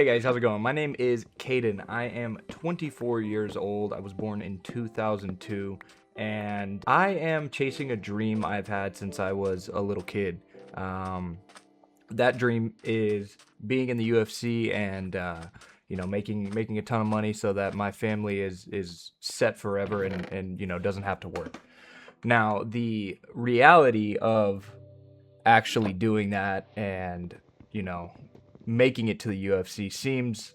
Hey guys, how's it going? My name is Caden. I am 24 years old. I was born in 2002, and I am chasing a dream I've had since I was a little kid. That dream is being in the UFC and making a ton of money so that my family is set forever and doesn't have to work. Now, the reality of actually doing that and making it to the UFC seems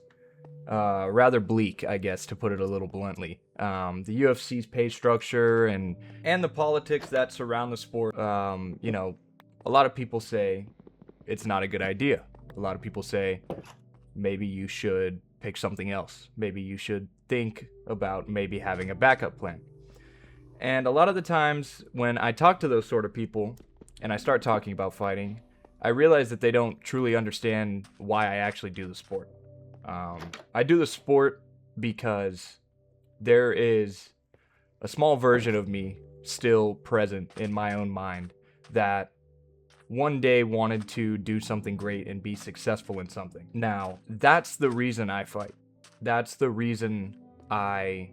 rather bleak, I guess, to put it a little bluntly. The UFC's pay structure and the politics that surround the sport, a lot of people say it's not a good idea. A lot of people say maybe you should pick something else. Maybe you should think about maybe having a backup plan. And a lot of the times when I talk to those sort of people and I start talking about fighting, I realize that they don't truly understand why I actually do the sport. I do the sport because there is a small version of me still present in my own mind that one day wanted to do something great and be successful in something. Now, that's the reason I fight. That's the reason I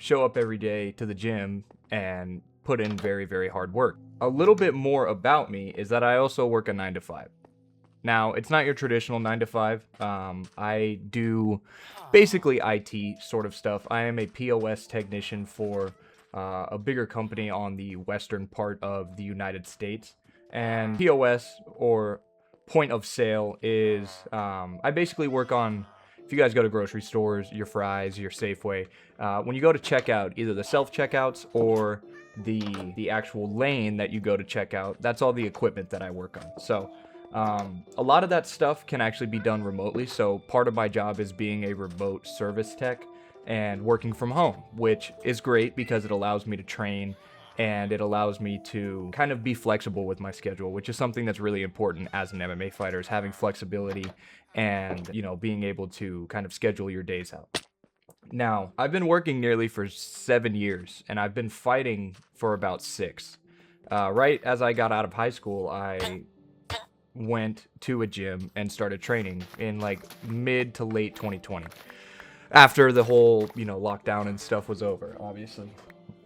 show up every day to the gym and put in very, very hard work. A little bit more about me is that I also work a 9 to 5. Now, it's not your traditional 9 to 5. I do basically IT sort of stuff. I am a POS technician for a bigger company on the western part of the United States. And POS, or point of sale, is I basically work on, if you guys go to grocery stores, your Fry's, your Safeway, when you go to checkout, either the self-checkouts or the actual lane that you go to check out, that's all the equipment that I work on. So a lot of that stuff can actually be done remotely. So part of my job is being a remote service tech and working from home, which is great because it allows me to train and it allows me to kind of be flexible with my schedule, which is something that's really important as an MMA fighter, is having flexibility and, being able to kind of schedule your days out. Now, I've been working nearly for 7 years, and I've been fighting for about 6. Right as I got out of high school, I went to a gym and started training in like mid to late 2020. After the whole, lockdown and stuff was over, obviously.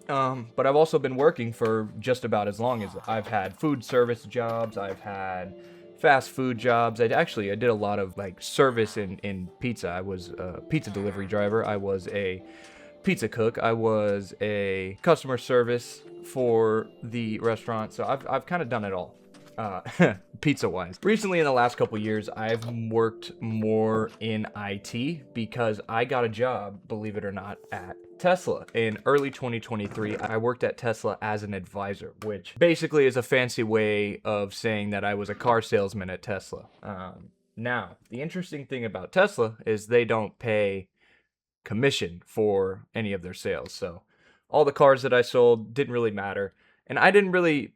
But I've also been working for just about as long as I've had food service jobs, I've had fast food jobs. I did a lot of like service in pizza. I was a pizza delivery driver. I was a pizza cook. I was a customer service for the restaurant. So I've kind of done it all, pizza wise. Recently, in the last couple years, I've worked more in IT because I got a job, believe it or not, at Tesla. In early 2023, I worked at Tesla as an advisor, which basically is a fancy way of saying that I was a car salesman at Tesla. Now, the interesting thing about Tesla is they don't pay commission for any of their sales. So all the cars that I sold didn't really matter. And I didn't really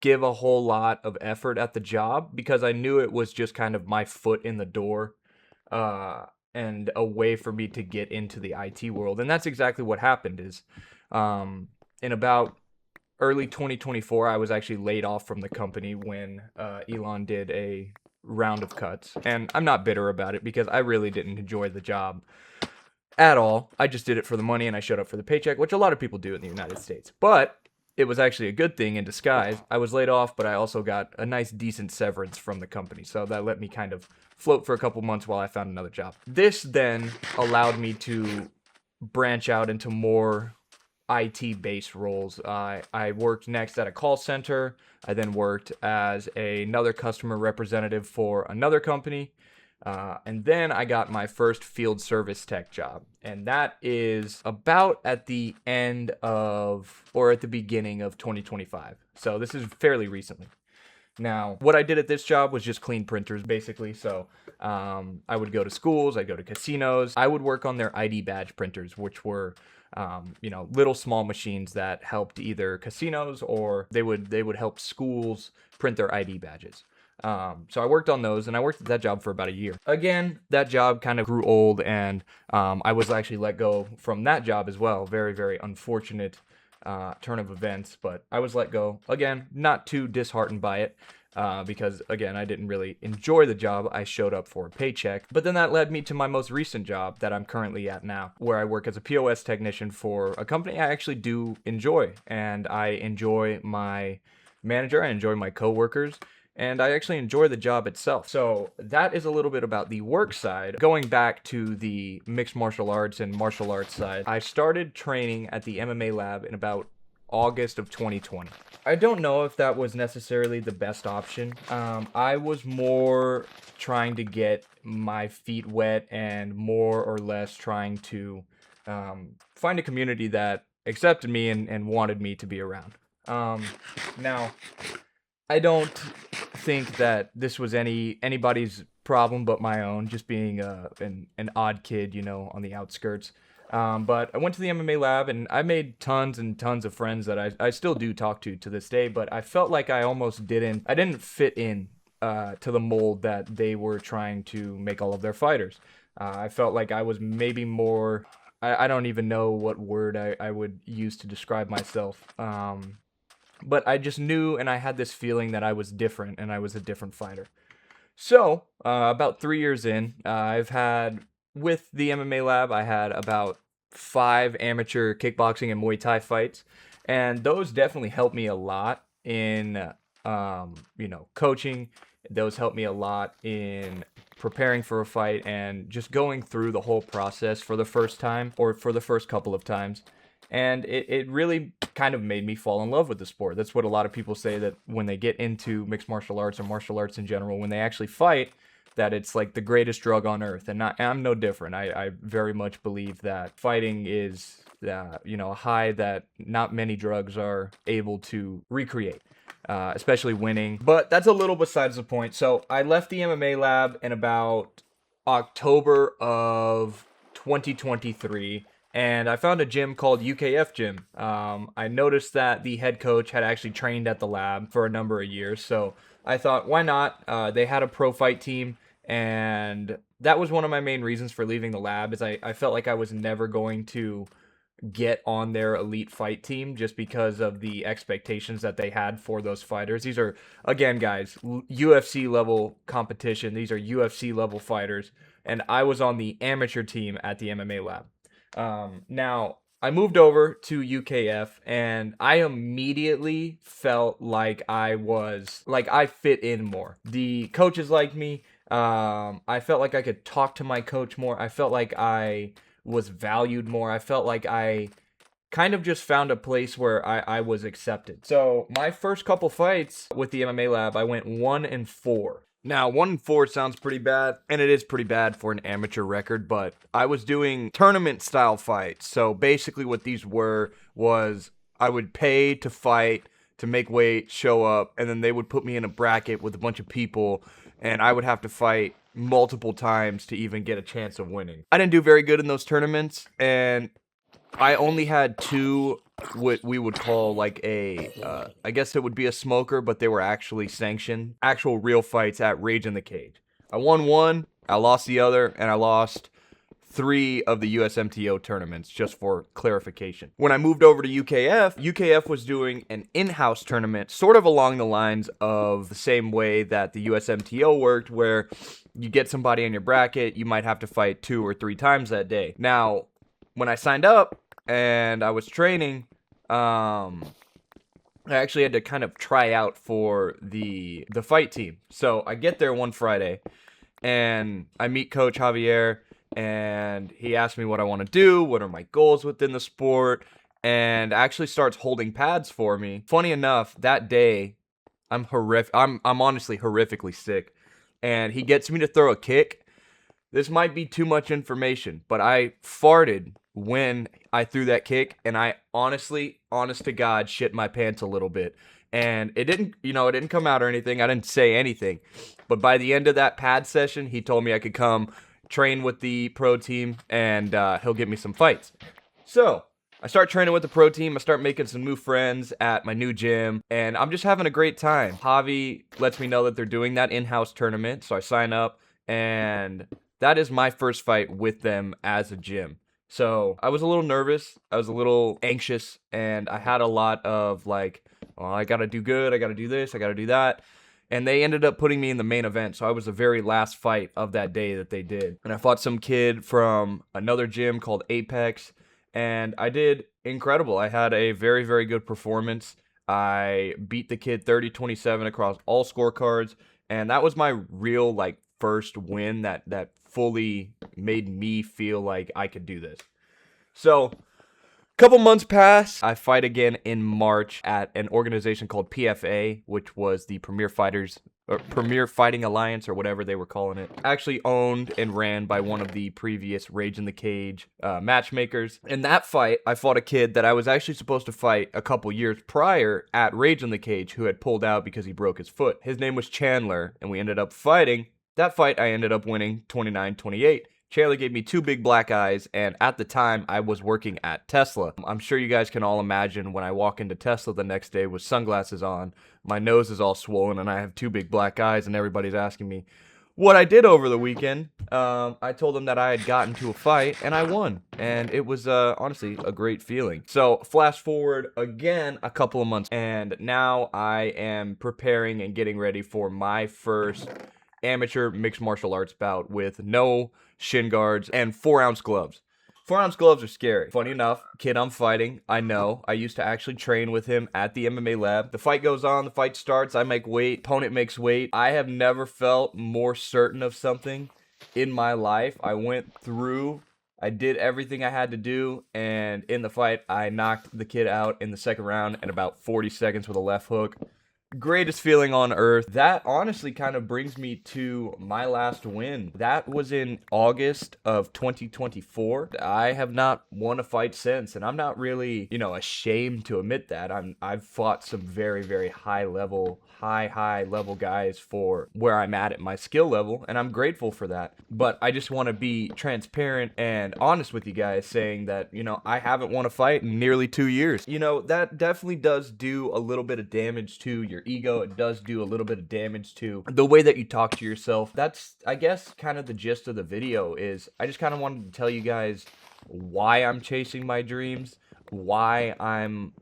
give a whole lot of effort at the job because I knew it was just kind of my foot in the door. And a way for me to get into the IT world. And that's exactly what happened is in about early 2024, I was actually laid off from the company when Elon did a round of cuts. And I'm not bitter about it because I really didn't enjoy the job at all. I just did it for the money and I showed up for the paycheck, which a lot of people do in the United States. But it was actually a good thing in disguise. I was laid off, but I also got a nice, decent severance from the company. So that let me kind of float for a couple months while I found another job. This then allowed me to branch out into more IT-based roles. I worked next at a call center. I then worked as another customer representative for another company. And then I got my first field service tech job. And that is about at the end of, or at the beginning of 2025. So this is fairly recently. Now, what I did at this job was just clean printers, basically. So I would go to schools, I'd go to casinos. I would work on their ID badge printers, which were little small machines that helped either casinos or they would help schools print their ID badges. So I worked on those, and I worked at that job for about a year. Again, that job kind of grew old, and I was actually let go from that job as well. Very, very unfortunate turn of events, but I was let go. Again, not too disheartened by it. because, again, I didn't really enjoy the job. I showed up for a paycheck. But then that led me to my most recent job that I'm currently at now, where I work as a POS technician for a company I actually do enjoy. And I enjoy my manager, I enjoy my coworkers, and I actually enjoy the job itself. So that is a little bit about the work side. Going back to the mixed martial arts and martial arts side, I started training at the MMA lab in about August of 2020. I don't know if that was necessarily the best option. I was more trying to get my feet wet and more or less trying to find a community that accepted me and wanted me to be around. Now, I don't think that this was anybody's problem but my own, just being an odd kid, on the outskirts. But I went to the MMA lab and I made tons and tons of friends that I still do talk to this day, but I felt like I almost didn't fit in to the mold that they were trying to make all of their fighters. I felt like I was maybe more, I don't even know what word I would use to describe myself. But I just knew, and I had this feeling that I was different and I was a different fighter. So, about 3 years in, with the MMA lab, I had about 5 amateur kickboxing and Muay Thai fights. And those definitely helped me a lot in, coaching. Those helped me a lot in preparing for a fight and just going through the whole process for the first time or for the first couple of times. And it really kind of made me fall in love with the sport. That's what a lot of people say, that when they get into mixed martial arts or martial arts in general, when they actually fight, that it's like the greatest drug on earth. And I'm no different. I very much believe that fighting is, a high that not many drugs are able to recreate, especially winning. But that's a little besides the point. So I left the MMA lab in about October of 2023. And I found a gym called UKF Gym. I noticed that the head coach had actually trained at the lab for a number of years. So I thought, why not? They had a pro fight team. And that was one of my main reasons for leaving the lab, is I felt like I was never going to get on their elite fight team just because of the expectations that they had for those fighters. These are, again, guys, UFC level competition. These are UFC level fighters. And I was on the amateur team at the MMA lab. Now, I moved over to UKF and I immediately felt like I fit in more. The coaches liked me. I felt like I could talk to my coach more. I felt like I was valued more. I felt like I kind of just found a place where I was accepted. So my first couple fights with the MMA lab, I went 1-4. Now, 1-4 sounds pretty bad, and it is pretty bad for an amateur record, but I was doing tournament-style fights. So basically what these was I would pay to fight, to make weight, show up, and then they would put me in a bracket with a bunch of people, and I would have to fight multiple times to even get a chance of winning. I didn't do very good in those tournaments, and I only had 2 what we would call like I guess it would be a smoker, but they were actually sanctioned, actual real fights at Rage in the Cage. I won 1, I lost the other, and I lost 3 of the USMTO tournaments, just for clarification. When I moved over to UKF was doing an in-house tournament, sort of along the lines of the same way that the USMTO worked, where you get somebody in your bracket, you might have to fight 2 or 3 times that day. Now, when I signed up and I was training, I actually had to kind of try out for the fight team. So I get there one Friday, and I meet Coach Javier, and he asked me what I want to do, what are my goals within the sport, and actually starts holding pads for me. Funny enough, that day, I'm honestly horrifically sick, and he gets me to throw a kick. This might be too much information, but I farted when I threw that kick, and I honest to God, shit my pants a little bit. And it didn't come out or anything. I didn't say anything. But by the end of that pad session, he told me I could come train with the pro team, and he'll get me some fights. So I start training with the pro team. I start making some new friends at my new gym, and I'm just having a great time. Javi lets me know that they're doing that in-house tournament, so I sign up, and that is my first fight with them as a gym. So I was a little nervous, I was a little anxious, and I had a lot of like, oh, I gotta do good, I gotta do this, I gotta do that. and they ended up putting me in the main event. So I was the very last fight of that day that they did. And I fought some kid from another gym called Apex, and I did incredible. I had a very, very good performance. I beat the kid 30-27 across all scorecards, and that was my real, like, first win that fully made me feel like I could do this. So couple months pass. I fight again in March at an organization called PFA, which was the Premier Fighting Alliance, or whatever they were calling it. Actually owned and ran by one of the previous Rage in the Cage matchmakers. In that fight, I fought a kid that I was actually supposed to fight a couple years prior at Rage in the Cage, who had pulled out because he broke his foot. His name was Chandler, and we ended up fighting. That fight, I ended up winning 29-28. Chandler gave me 2 big black eyes, and at the time, I was working at Tesla. I'm sure you guys can all imagine when I walk into Tesla the next day with sunglasses on, my nose is all swollen, and I have 2 big black eyes, and everybody's asking me what I did over the weekend. I told them that I had gotten to a fight, and I won, and it was honestly a great feeling. So flash forward again a couple of months, and now I am preparing and getting ready for my first amateur mixed martial arts bout with no shin guards and 4-ounce gloves. 4-ounce gloves are scary. Funny enough, kid I'm fighting, I know. I used to actually train with him at the MMA lab. The fight goes on, the fight starts, I make weight, opponent makes weight. I have never felt more certain of something in my life. I went through, I did everything I had to do, and in the fight, I knocked the kid out in the second round in about 40 seconds with a left hook. Greatest feeling on earth. That honestly kind of brings me to my last win. That was in August of 2024. I have not won a fight since, and I'm not really, ashamed to admit that. I've fought some very, very high level guys for where I'm at my skill level, and I'm grateful for that. But I just want to be transparent and honest with you guys, saying that, I haven't won a fight in nearly 2 years. That definitely does do a little bit of damage to your ego. It does do a little bit of damage to the way that you talk to yourself. That's, I guess, kind of the gist of the video. Is I just kind of wanted to tell you guys why I'm chasing my dreams, why I'm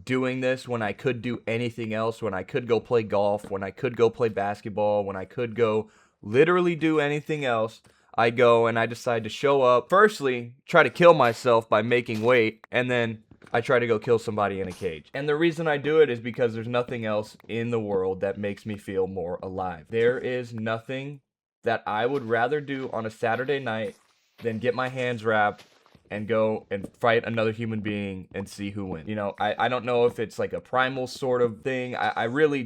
doing this when I could do anything else, when I could go play golf, when I could go play basketball, when I could go literally do anything else. I go and I decide to show up, firstly, try to kill myself by making weight, and then I try to go kill somebody in a cage. And the reason I do it is because there's nothing else in the world that makes me feel more alive. There is nothing that I would rather do on a Saturday night than get my hands wrapped and go and fight another human being and see who wins. I don't know if it's like a primal sort of thing. I really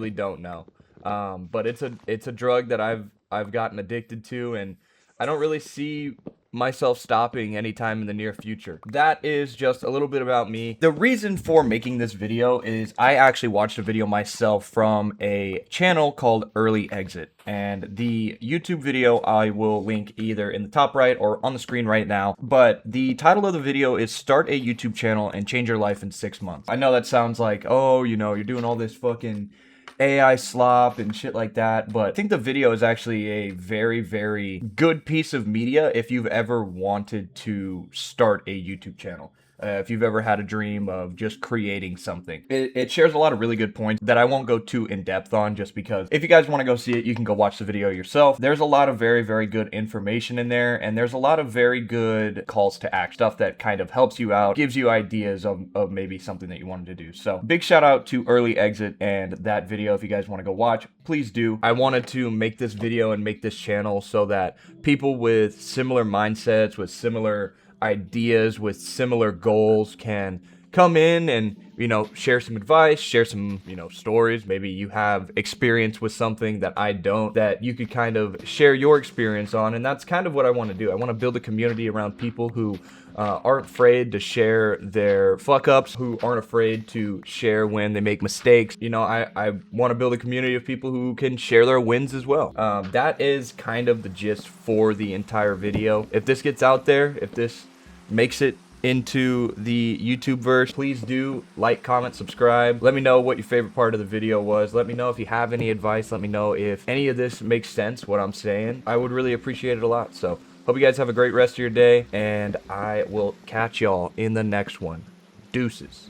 don't know. But it's a drug that I've gotten addicted to, and I don't really see myself stopping anytime in the near future. That is just a little bit about me. The reason for making this video is I actually watched a video myself from a channel called Early Exit, and the YouTube video I will link either in the top right or on the screen right now. But the title of the video is Start a YouTube Channel and Change Your Life in 6 Months. I know that sounds like, oh, you're doing all this fucking AI slop and shit like that, but I think the video is actually a very, very good piece of media if you've ever wanted to start a YouTube channel. If you've ever had a dream of just creating something. It shares a lot of really good points that I won't go too in depth on, just because if you guys want to go see it, you can go watch the video yourself. There's a lot of very, very good information in there, and there's a lot of very good calls to action, stuff that kind of helps you out, gives you ideas of maybe something that you wanted to do. So big shout out to Early Exit and that video. If you guys want to go watch, please do. I wanted to make this video and make this channel so that people with similar mindsets, with similar ideas, with similar goals can come in and share some advice, share some stories. Maybe you have experience with something that I don't, that you could kind of share your experience on. And that's kind of what I want to do. I want to build a community around people who aren't afraid to share their fuck ups, who aren't afraid to share when they make mistakes. I want to build a community of people who can share their wins as well. That is kind of the gist for the entire video. If this gets out there, if this makes it into the YouTube verse, please do like, comment, subscribe. Let me know what your favorite part of the video was. Let me know if you have any advice. Let me know if any of this makes sense, what I'm saying. I would really appreciate it a lot. So hope you guys have a great rest of your day, and I will catch y'all in the next one. Deuces.